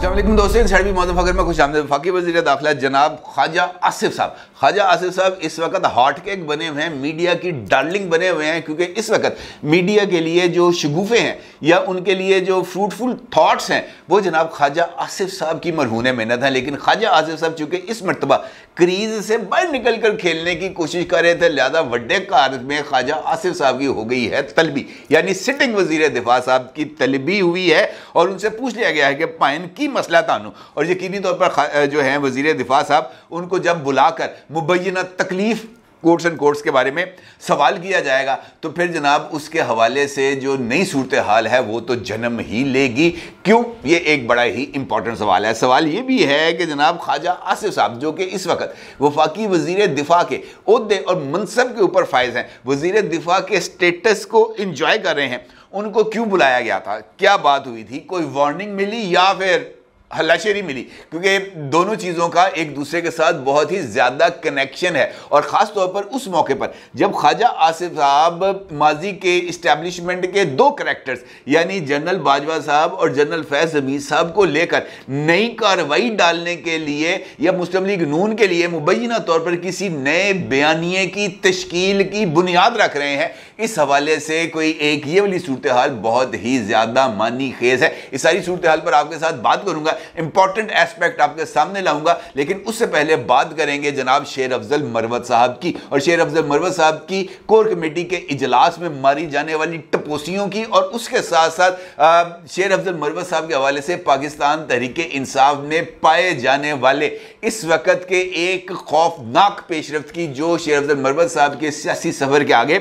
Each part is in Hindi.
अस्सलाम वालेकुम दोस्तों, शर्बी मौजूद फकर में खुश आमदीद। वफाकी वज़ीर दाखिला जनाब ख्वाजा आसिफ साहब इस वक्त हॉट केक बने हुए हैं, मीडिया की डार्लिंग बने हुए हैं, क्योंकि इस वक्त मीडिया के लिए जो शगुफे हैं या उनके लिए जो फ्रूटफुल थाट्स हैं वो जनाब ख्वाजा आसिफ साहब की मरहून मेहनत है। लेकिन ख्वाजा आसिफ साहब चूंकि इस मरतबा क्रीज से बाहर निकल कर खेलने की कोशिश कर रहे थे, लिहाजा वड्डे कार में ख्वाजा आसिफ साहब की हो गई है तलबी, यानी सिटिंग वजीर दिफा साहब की तलबी हुई है और उनसे पूछ लिया गया है कि पाइन की मसला तानू। और यकीनी तौर पर जो है वजीर दिफा साहब उनको जब बुलाकर मुबैना तकलीफ कोर्ट्स एंड कोर्ट्स के बारे में सवाल किया जाएगा तो फिर जनाब उसके हवाले से जो नई सूरत हाल है वो तो जन्म ही लेगी। क्यों? ये एक बड़ा ही इंपॉर्टेंट सवाल है। सवाल ये भी है कि जनाब ख्वाजा आसिफ साहब जो कि इस वक्त वफाकी वजीर दिफा के ओहदे और मनसब के ऊपर फायज हैं, वजीर दिफा के स्टेटस को इंजॉय कर रहे हैं, उनको क्यों बुलाया गया था, क्या बात हुई थी, कोई वार्निंग मिली या फिर हल्लाशेरी मिली? क्योंकि दोनों चीज़ों का एक दूसरे के साथ बहुत ही ज़्यादा कनेक्शन है। और ख़ास तौर पर उस मौके पर जब ख्वाजा आसिफ साहब माजी के इस्टेब्लिशमेंट के दो करैक्टर्स यानी जनरल बाजवा साहब और जनरल फैज़ हमीद साहब को लेकर नई कार्रवाई डालने के लिए या मुस्लिम लीग नून के लिए मुबैना तौर पर किसी नए बयानिए की तश्कील की बुनियाद रख रहे हैं, इस हवाले से कोई एक ये वाली सूरत हाल बहुत ही ज़्यादा मानी खेज है। इस सारी सूरत हाल पर आपके साथ बात करूँगा, इंपॉर्टेंट एस्पेक्ट आपके सामने लाऊंगा, लेकिन उससे पहले बात करेंगे जनाब शेर अफजल मरवत साहब की और शेर अफजल मरवत साहब की कोर कमेटी के इजलास में मारी जाने वाली टपोसियों की, और उसके साथ साथ शेर अफजल मरवत साहब के हवाले से पाकिस्तान तहरीक इंसाफ में पाए जाने वाले इस वक्त के एक खौफनाक पेशरफ्त की जो शेर अफजल मरवत साहब के सियासी सफर के आगे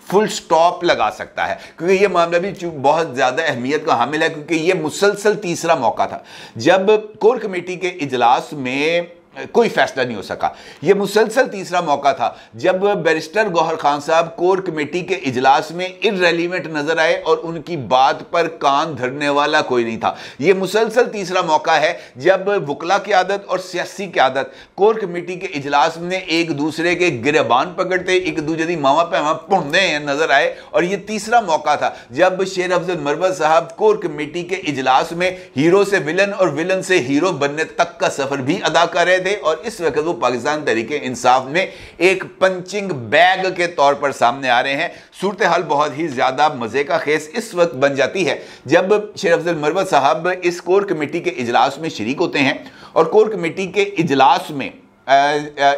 फुल स्टॉप लगा सकता है। क्योंकि यह मामला भी बहुत ज़्यादा अहमियत का हामिल है, क्योंकि यह मुसलसल तीसरा मौका था जब कोर कमेटी के इजलास में कोई फैसला नहीं हो सका। यह मुसलसल तीसरा मौका था जब बैरिस्टर गौहर खान साहब कोर कमेटी के इजलास में इररेलीवेंट नजर आए और उनकी बात पर कान धरने वाला कोई नहीं था। यह मुसलसल तीसरा मौका है जब वकला की आदत और सियासी की आदत कोर कमेटी के इजलास में एक दूसरे के गिरबान पकड़ते, एक दूसरे की मावा पैमा पुंडे नजर आए। और यह तीसरा मौका था जब शेर अफजल मरवत साहब कोर कमेटी के इजलास में हीरो से विलन और विलन से हीरो बनने तक का सफर भी अदा कर रहे थे, और इस वक्त वो पाकिस्तान तहरीक इंसाफ में एक पंचिंग बैग के तौर पर सामने आ रहे हैं। सूरत हाल बहुत ही ज्यादा मजे का खेस इस वक्त बन जाती है जब शेर अफजल मरवत साहब इस कोर कमेटी के इजलास में शरीक होते हैं और कोर कमेटी के इजलास में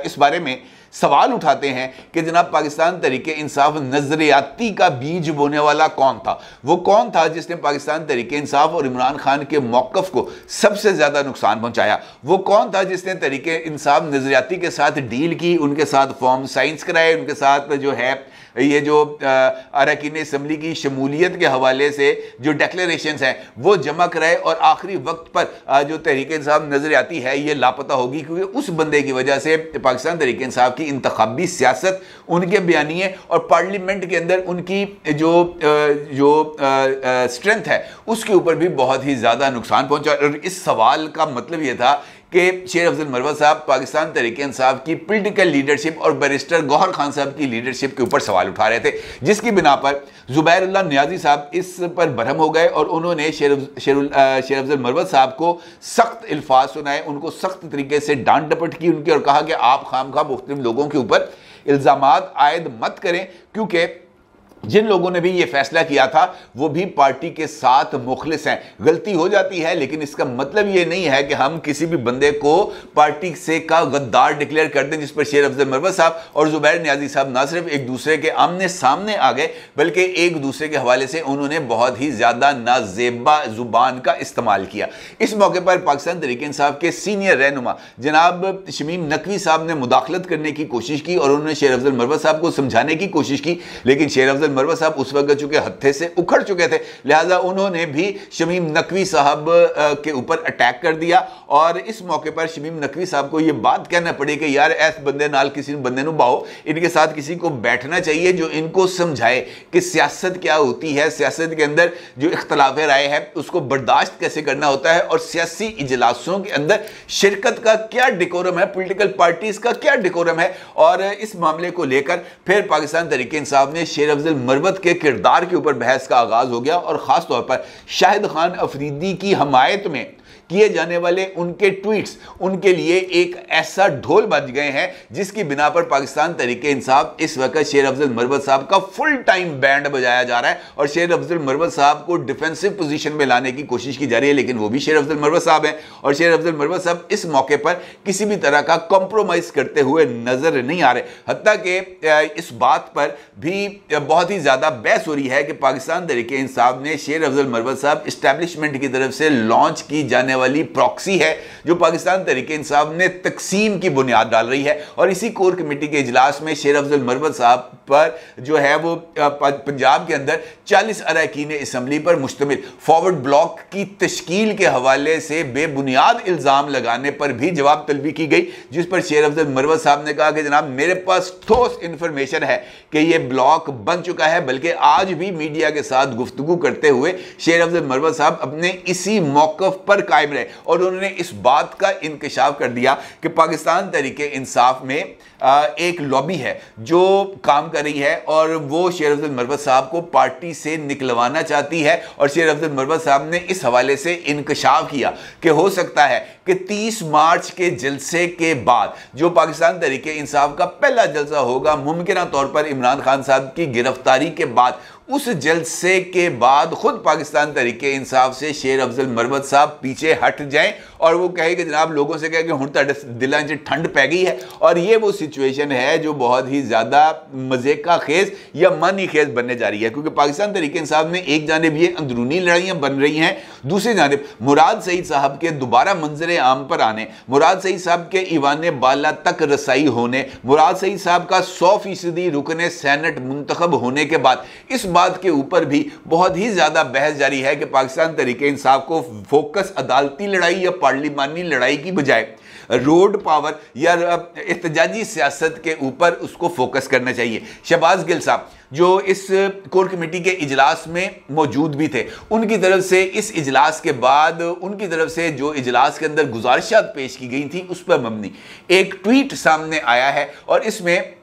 इस बारे में सवाल उठाते हैं कि जनाब पाकिस्तान तहरीक इंसाफ नजरियाती का बीज बोने वाला कौन था, वो कौन था जिसने पाकिस्तान तहरीक इंसाफ और इमरान खान के मौक़िफ़ को सबसे ज़्यादा नुकसान पहुंचाया, वो कौन था जिसने तहरीक इंसाफ नजरियाती के साथ डील की, उनके साथ फॉर्म साइंस कराए, उनके साथ जो है ये जो अरकान असम्बली की शमूलियत के हवाले से जो डिक्लेरेशंस हैं वो जमा कराए, और आखिरी वक्त पर जो तहरीक इंसाफ नजर आती है ये लापता होगी, क्योंकि उस बंदे की वजह से पाकिस्तान तहरीक इंसाफ की इंतखाबी सियासत, उनके बयानिए और पार्लियामेंट के अंदर उनकी जो स्ट्रेंथ है उसके ऊपर भी बहुत ही ज़्यादा नुकसान पहुँचा। और इस सवाल का मतलब ये था कि शेर अफजल मरवत साहब पाकिस्तान तहरीक इंसाफ की पॉलिटिकल लीडरशिप और बैरिस्टर गौहर खान साहब की लीडरशिप के ऊपर सवाल उठा रहे थे, जिसकी बिना पर जुबैरुल्लाह नियाजी साहब इस पर बरहम हो गए और उन्होंने शेर अफजल मरवत साहब को सख्त अल्फाज सुनाए, उनको सख्त तरीके से डांट डपट की उनकी और कहा कि आप खामखा मुख्तलिफ लोगों के ऊपर इल्ज़ामात आयद मत करें, क्योंकि जिन लोगों ने भी ये फैसला किया था वो भी पार्टी के साथ मुखलिस हैं। गलती हो जाती है लेकिन इसका मतलब ये नहीं है कि हम किसी भी बंदे को पार्टी से का गद्दार डिक्लेयर कर दें, जिस पर शेर अफजल मरवत साहब और जुबैर नियाजी साहब ना सिर्फ एक दूसरे के आमने सामने आ गए बल्कि एक दूसरे के हवाले से उन्होंने बहुत ही ज़्यादा नाजेबा जुबान का इस्तेमाल किया। इस मौके पर पाकिस्तान तहरीक इंसाफ के सीनियर रहनुमा जनाब शमीम नकवी साहब ने मुदाखलत करने की कोशिश की और उन्होंने शेर अफजल मरवत साहब को समझाने की कोशिश की, लेकिन शेर अफजल मरवत साहब उस वक्त चूंकि हत्थे से उखड़ चुके थे, लिहाजा उन्होंने भी शमीम नकवी साहब के ऊपर अटैक कर दिया। और इस मौके पर शमीम नकवी साहब को यह बात कहना पड़ी कि यार ऐस बंदे नाल किसी बंदे नु बाओ, इनके साथ किसी को बैठना चाहिए जो इनको समझाए कि सियासत क्या होती है, सियासत के अंदर जो इख्तलाफ राय है उसको बर्दाश्त कैसे करना होता है, और सियासी इजलासों के अंदर शिरकत का क्या डिकोरम है, पॉलिटिकल पार्टीज का क्या डिकोरम है। और इस मामले को लेकर फिर पाकिस्तान तहरीक इंसाफ ने शेर अफजल मरवत के किरदार के ऊपर बहस का आगाज हो गया और खास तौर पर शाहिद खान अफरीदी की हमायत में किए जाने वाले उनके ट्वीट्स उनके लिए एक ऐसा ढोल बज गए हैं जिसकी बिना पर पाकिस्तान तहरीक इंसाफ इस वक्त शेर अफजल मरवत साहब का फुल टाइम बैंड बजाया जा रहा है और शेर अफजल मरवत साहब को डिफेंसिव पोजीशन में लाने की कोशिश की जा रही है, लेकिन वो भी शेर अफजल मरवत साहब हैं और शेर अफजल मरवत साहब इस मौके पर किसी भी तरह का कॉम्प्रोमाइज करते हुए नजर नहीं आ रहे। हत्ता कि इस बात पर भी बहुत ही ज्यादा बहस हो रही है कि पाकिस्तान तहरीक इंसाफ ने शेर अफजल मरवत साहब इस्टेब्लिशमेंट की तरफ से लॉन्च की जाने वाली प्रॉक्सी है जो पाकिस्तान तहरीक इंसाफ ने तकसीम की बुनियाद डाल रही है। और इसी कोर कमेटी के इजलास में शेर अफजल मरवत साहब पर जो है वो पंजाब के अंदर 40 अरकान असम्बली पर मुश्तमिल फॉरवर्ड ब्लॉक की तश्कील के हवाले से बेबुनियाद इल्जाम लगाने पर भी जवाब तलबी की गई, जिस पर शेर अफजल मरवत साहब ने कहा कि जनाब मेरे पास ठोस इंफॉर्मेशन है कि यह ब्लॉक बन चुका है। बल्कि आज भी मीडिया के साथ गुफ्तगू करते हुए शेर अफजल मरवत साहब अपने इसी मौक़िफ़ पर कायम रहे और उन्होंने इस बात का इंकशाफ कर दिया कि पाकिस्तान तहरीक इंसाफ में एक लॉबी है जो काम कर रही है और वो शेर अफजल मरवत साहब को पार्टी से निकलवाना चाहती है। और शेर अफजल मरवत साहब ने इस हवाले से इंकशाफ किया कि हो सकता है कि 30 मार्च के जलसे के बाद जो पाकिस्तान तहरीक इंसाफ का पहला जलसा होगा, मुमकिन तौर पर इमरान खान साहब की गिरफ्तारी के बाद, उस जलसे के बाद खुद पाकिस्तान तहरीक इंसाफ से शेर अफजल मरवत साहब पीछे हट जाएं और वो कहे कि जनाब लोगों से कहे कि हुण तुहाडे दिलां च ठंड पै गई है। और ये वो सिचुएशन है जो बहुत ही ज़्यादा मज़े का खेज या मानी खेज बनने जा रही है, क्योंकि पाकिस्तान तहरीक इंसाफ में एक जानिब ये अंदरूनी लड़ाइयाँ बन रही हैं, दूसरी जानिब मुराद सईद साहब के दोबारा मंजर आम पर आने, मुराद सईद साहब के ईवान बाला तक रसाई होने, मुराद सईद साहब का 100% रुकने सेनेट मुंतखब होने के बाद इस बात के ऊपर भी बहुत ही ज्यादा बहस जारी है कि पाकिस्तान तहरीक इंसाफ को फोकस अदालती लड़ाई या पार्लिमानी लड़ाई की बजाय रोड पावर या एहतजाजी सियासत के ऊपर उसको फोकस करना चाहिए। शहबाज गिल साहब जो इस कोर कमेटी के इजलास में मौजूद भी थे, उनकी तरफ से इस इजलास के बाद उनकी तरफ से जो इजलास के अंदर गुजारिशात पेश की गई थी उस पर मबनी एक ट्वीट सामने आया है और इसमें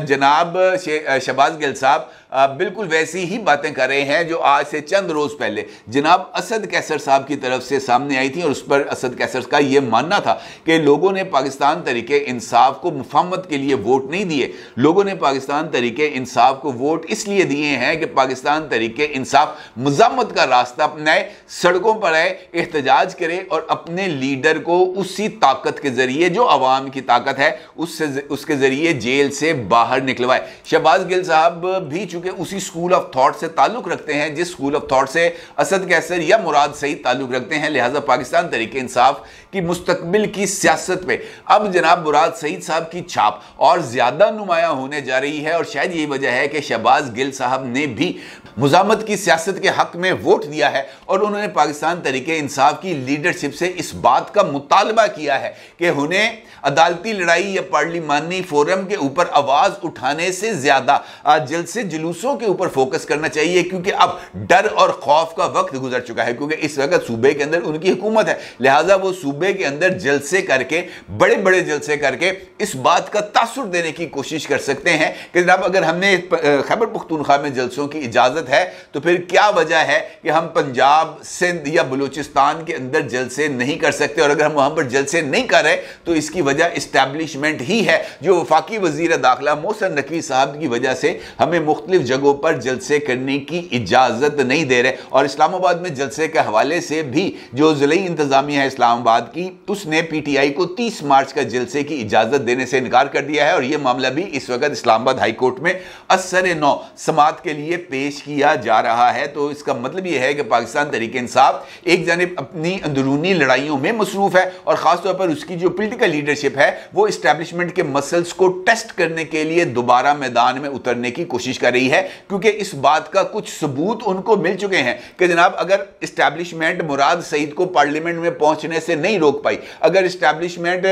जनाब शहबाज गिल साहब बिल्कुल वैसी ही बातें कर रहे हैं जो आज से चंद रोज पहले जनाब असद कैसर साहब की तरफ से सामने आई थी। और उस पर असद कैसर का यह मानना था कि लोगों ने पाकिस्तान तहरीक इंसाफ को मुफाहमत के लिए वोट नहीं दिए, लोगों ने पाकिस्तान तहरीक इंसाफ को वोट इसलिए दिए हैं कि पाकिस्तान तहरीक इंसाफ मुज़ामत का रास्ता अपनाए, सड़कों पर आए, एहतजाज करे और अपने लीडर को उसी ताकत के जरिए जो अवाम की ताकत है उसके जरिए जेल से बाहर निकलवाए। शहबाज गिल साहब भी चूंकि उसी स्कूल ऑफ थॉट से ताल्लुक रखते हैं जिस स्कूल ऑफ थॉट से असद कैसर या मुराद सईद ताल्लुक रखते हैं, लिहाजा पाकिस्तान तहरीक इंसाफ की मुस्तकबिल की सियासत पे अब जनाब मुराद सईद साहब की छाप और ज्यादा नुमायां होने जा रही है। और शायद यही वजह है कि शहबाज गिल साहब ने भी मुज़ामत की सियासत के हक में वोट दिया है और उन्होंने पाकिस्तान तहरीक इंसाफ की लीडरशिप से इस बात का मुतालबा किया है कि उन्हें अदालती लड़ाई या पार्लिमानी फोरम के ऊपर आवाज उठाने से ज्यादा जलसे जुलूसों के ऊपर फोकस करना चाहिए, क्योंकि अब डर और खौफ का वक्त गुजर चुका है, क्योंकि इस वक्त सूबे के अंदर उनकी हुकूमत है। लिहाजा वो सूबे के अंदर जलसे करके, बड़े बड़े जलसे करके इस बात का तासुर देने की कोशिश कर सकते हैं कि जनाब अगर हमने खैबर पख्तूनख्वा में जलसों की इजाजत है तो फिर क्या वजह है कि हम पंजाब, सिंध या बलूचिस्तान के अंदर जलसे नहीं कर सकते। और अगर हम वहां पर जलसे नहीं कर रहे तो इसकी वजह इस्टेब्लिशमेंट ही है जो वफाकी वजीर दाखिला मोहसिन नकवी साहब की वजह से हमें मुख्तलिफ जगहों पर जलसे करने की इजाजत नहीं दे रहे। और इस्लामाबाद में जलसे के हवाले से भी जो ज़िले इंतजामिया है इस्लामाबाद की, उसने PTI को 30 मार्च का जलसे की इजाजत देने से इनकार कर दिया है और यह मामला भी इस वक्त इस्लामाबाद हाई कोर्ट में असर-ए-नौ समात के लिए पेश किया जा रहा है। तो इसका मतलब यह है कि पाकिस्तान तहरीक इंसाफ एक जानिब अपनी अंदरूनी लड़ाइयों में मसरूफ है और खासतौर पर उसकी जो पोलिटिकल लीडरशिप है वो इस्टेब्लिशमेंट के मसल्स को टेस्ट करने के लिए दोबारा मैदान में उतरने की कोशिश कर रही है, क्योंकि इस बात का कुछ सबूत उनको मिल चुके हैं कि जनाब अगर इस्टेब्लिशमेंट मुराद सईद को पार्लियामेंट में पहुंचने से नहीं रोक पाई, अगर इस्टेब्लिशमेंट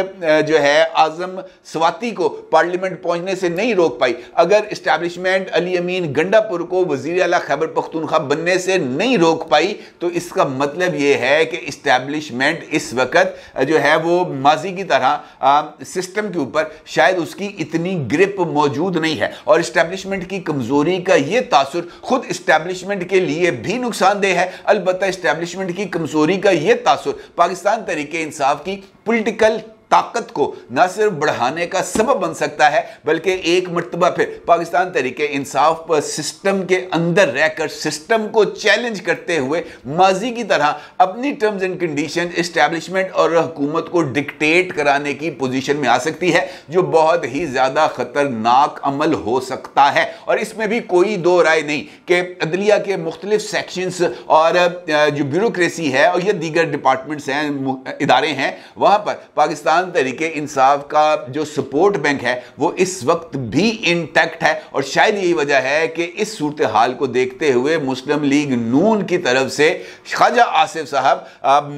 जो है आजम स्वाति को पार्लियामेंट पहुंचने से नहीं रोक पाई, अगर इस्टेब्लिशमेंट अली अमीन गंडापुर को वजीर आला खैबर पख्तूनख्वा बनने से नहीं रोक पाई, तो इसका मतलब यह है कि इस्टेब्लिशमेंट इस वक्त जो है वो माजी की तरह सिस्टम के ऊपर शायद उसकी इतनी ग्रिप मौजूद नहीं है और इस्टेब्लिशमेंट की कमजोरी का यह तासुर खुद इस्टेब्लिशमेंट के लिए भी नुकसानदेह है। अलबत्ता इस्टेब्लिशमेंट की कमजोरी का यह तासुर पाकिस्तान तहरीक इंसाफ की पॉलिटिकल ताकत को न सिर्फ बढ़ाने का सबब बन सकता है बल्कि एक मर्तबा फिर पाकिस्तान तहरीक इंसाफ पर सिस्टम के अंदर रहकर सिस्टम को चैलेंज करते हुए माजी की तरह अपनी टर्म्स एंड कंडीशन इस्टेब्लिशमेंट और हुकूमत को डिक्टेट कराने की पोजीशन में आ सकती है, जो बहुत ही ज्यादा खतरनाक अमल हो सकता है। और इसमें भी कोई दो राय नहीं कि अदलिया के मुख्तलिफ सेक्शंस और जो ब्यूरोक्रेसी है और ये दीगर डिपार्टमेंट्स हैं, इदारे हैं, वहां पर पाकिस्तान तरीके इंसाफ का जो सपोर्ट बैंक है वो इस वक्त भी इंटैक्ट है। और शायद यही वजह है कि इस सूरत हाल को देखते हुए मुस्लिम लीग नून की तरफ से ख्वाजा आसिफ साहब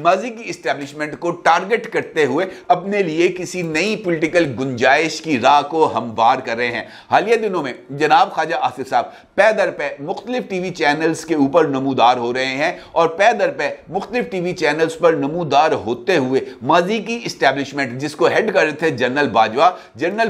माजी की इस्टेब्लिशमेंट को टारगेट करते हुए अपने लिए किसी नई पॉलिटिकल गुंजाइश की राह को हमवार कर रहे हैं। हालिया दिनों में जनाब ख्वाजा आसिफ साहब पै दर पे मुख्तलिफ टीवी चैनल्स के ऊपर नमूदार हो रहे हैं और पै दर पे मुख्तलिफ टीवी चैनल्स पर नमूदार होते हुए माजी की इस्टेब्लिशमेंट जिसको हेड कर रहे थे जनरल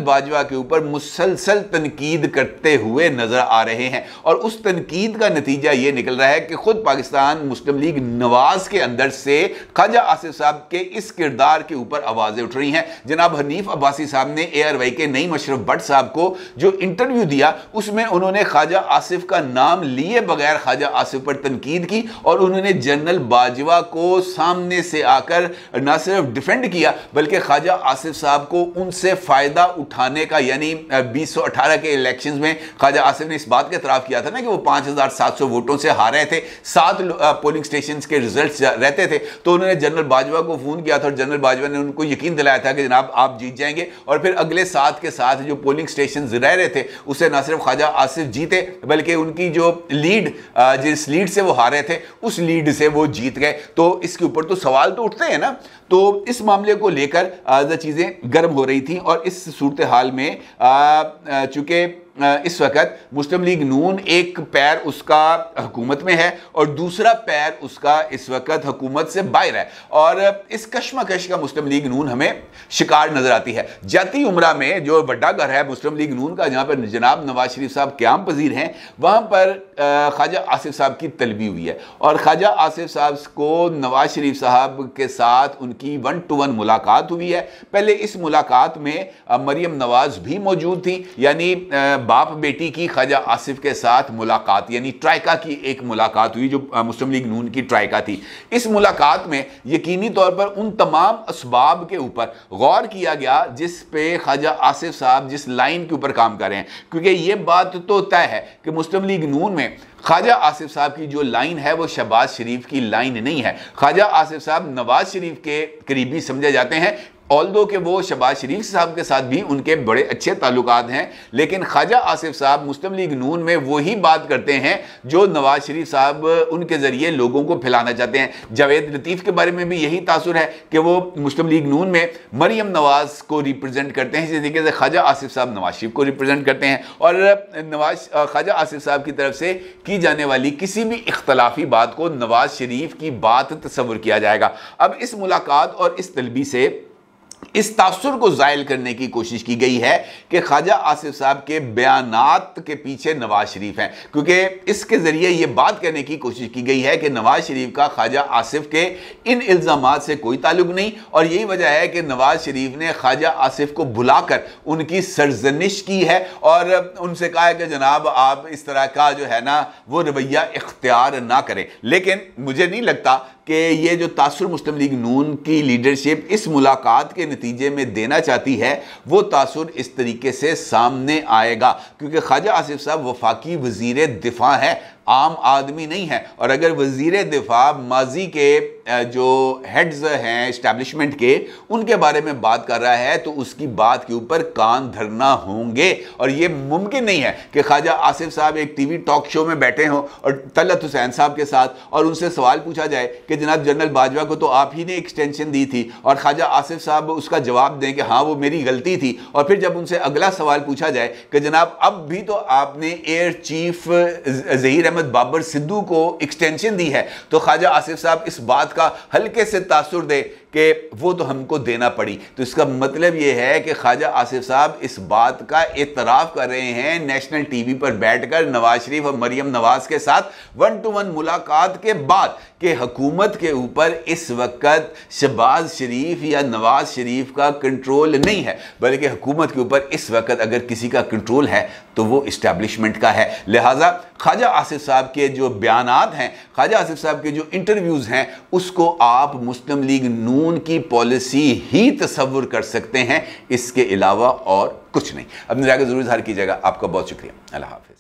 बाजवा के ऊपर मुसलसल तनकीद करते हुए नजर आ रहे हैं। और उस तनकीद का नतीजा यह निकल रहा है कि खुद पाकिस्तान मुस्लिम लीग नवाज के अंदर से ख्वाजा आसिफ साहब के इस किरदार के ऊपर आवाजें उठ रही हैं। जनाब हनीफ अब्बासी साहब ने ARY के नईम अशरफ भट्ट साहब को जो इंटरव्यू दिया उसमें उन्होंने ख्वाजा आसिफ का नाम लिए बगैर ख्वाजा आसिफ पर तनकीद की और उन्होंने जनरल बाजवा को सामने से आकर न सिर्फ डिफेंड किया बल्कि ख्वाजा आसिफ साहब को उनसे फायदा उठाने का, यानी 2018 के इलेक्शंस में ख्वाजा आसिफ ने इस बात का एतराफ़ किया था ना कि वो 5700 वोटों से हारे थे, 7 पोलिंग स्टेशंस के रिजल्ट्स रहते थे, तो उन्होंने जनरल बाजवा को फोन किया था और जनरल बाजवा ने उनको यकीन दिलाया था कि जनाब आप जीत जाएंगे। और फिर अगले 7 के साथ जो पोलिंग स्टेशन रह रहे थे उससे न सिर्फ ख्वाजा आसिफ जीते बल्कि उनकी जो लीड, जिस लीड से वो हारे थे उस लीड से वो जीत गए। तो इसके ऊपर तो सवाल तो उठते हैं ना। तो इस मामले को लेकर चीज़ें गर्म हो रही थी और इस सूरत हाल में चूंकि इस वक्त मुस्लिम लीग नून एक पैर उसका हुकूमत में है और दूसरा पैर उसका इस वक्त हुकूमत से बाहर है और इस कश्मकश का मुस्लिम लीग नून हमें शिकार नजर आती है। जाती उमरा में जो बड़ा घर है मुस्लिम लीग नून का, जहां पर जनाब नवाज शरीफ साहब क़याम पजीर हैं, वहां पर ख्वाजा आसिफ साहब की तलबी हुई है और ख्वाजा आसिफ साहब को नवाज शरीफ साहब के साथ उनकी 1-to-1 मुलाकात हुई है। पहले इस मुलाकात में मरियम नवाज भी मौजूद थी, यानी बाप बेटी की ख्वाजा आसिफ के साथ मुलाकात, यानी ट्राइका की एक मुलाकात हुई जो मुस्लिम लीग नून की ट्राइका थी। इस मुलाकात में यकीनी तौर पर उन तमाम असबाब के ऊपर गौर किया गया जिस पे ख्वाजा आसिफ साहब जिस लाइन के ऊपर काम कर रहे हैं, क्योंकि ये बात तो तय है कि मुस्लिम लीग नून में ख्वाजा आसिफ साहब की जो लाइन है वो शहबाज शरीफ की लाइन नहीं है। ख्वाजा आसिफ साहब नवाज शरीफ के करीबी समझे जाते हैं, ऑल्दो कि वो शहबाज शरीफ साहब के साथ भी उनके बड़े अच्छे ताल्लुकात हैं, लेकिन ख्वाजा आसिफ साहब मुस्लिम लीग नून में वही बात करते हैं जो नवाज शरीफ साहब उनके ज़रिए लोगों को फैलाना चाहते हैं। जावेद लतीफ़ के बारे में भी यही तासुर है कि वो मुस्लिम लीग नून में मरियम नवाज को रिप्रेजेंट करते हैं, इसी तरीके से ख्वाजा आसिफ साहब नवाज शरीफ को रिप्रेजेंट करते हैं और ख्वाजा आसिफ साहब की तरफ से की जाने वाली किसी भी इख्तलाफी बात को नवाज शरीफ की बात तस्वुर किया जाएगा। अब इस मुलाकात और इस तलबी से इस तासुर को जायल करने की कोशिश की गई है कि ख्वाजा आसिफ साहब के बयानात के पीछे नवाज शरीफ हैं, क्योंकि इसके ज़रिए ये बात करने की कोशिश की गई है कि नवाज शरीफ का ख्वाजा आसिफ के इन इल्ज़ामात से कोई ताल्लुक नहीं और यही वजह है कि नवाज शरीफ ने ख्वाजा आसिफ को बुलाकर उनकी सरजनिश की है और उनसे कहा है कि जनाब आप इस तरह का जो है ना वो रवैया इख्तियार ना करें। लेकिन मुझे नहीं लगता कि ये जो तासुर मुस्लिम लीग नून की लीडरशिप इस मुलाकात के नतीजे में देना चाहती है वो तासुर इस तरीके से सामने आएगा, क्योंकि ख्वाजा आसिफ साहब वफाकी वजीर दिफा है, आम आदमी नहीं है। और अगर वजीर दिफा माजी के जो हेड्स हैं इस्टेब्लिशमेंट के उनके बारे में बात कर रहा है तो उसकी बात के ऊपर कान धरना होंगे और ये मुमकिन नहीं है कि ख्वाजा आसिफ साहब एक टीवी टॉक शो में बैठे हों और तलत हुसैन साहब के साथ और उनसे सवाल पूछा जाए कि जनाब जनरल बाजवा को तो आप ही ने एक्सटेंशन दी थी और ख्वाजा आसिफ साहब उसका जवाब दें कि हाँ वो मेरी गलती थी, और फिर जब उनसे अगला सवाल पूछा जाए कि जनाब अब भी तो आपने एयर चीफ ज़हीर अहमद बाबर सिद्धू को एक्सटेंशन दी है, तो ख्वाजा आसिफ साहब इस बात का हल्के से तासुर दे कि वो तो हमको देना पड़ी। तो इसका मतलब ये है कि ख्वाजा आसिफ साहब इस बात का एतराफ़ कर रहे हैं नेशनल टीवी पर बैठकर नवाज शरीफ और मरियम नवाज के साथ 1-to-1 मुलाकात के बाद कि हुकूमत के ऊपर इस वक्त शहबाज शरीफ या नवाज शरीफ का कंट्रोल नहीं है, बल्कि हुकूमत के ऊपर इस वक्त अगर किसी का कंट्रोल है तो वो इस्टेब्लिशमेंट का है। लिहाजा ख्वाजा आसिफ साहब के जो बयानात हैं, ख्वाजा आसिफ साहब के जो इंटरव्यूज़ हैं, उसको आप मुस्लिम लीग नून की पॉलिसी ही तस्वुर कर सकते हैं, इसके अलावा और कुछ नहीं। अपनी राय को जरूर इज़हार कीजिएगा। आपका बहुत शुक्रिया। अल्लाह हाफ़िज़।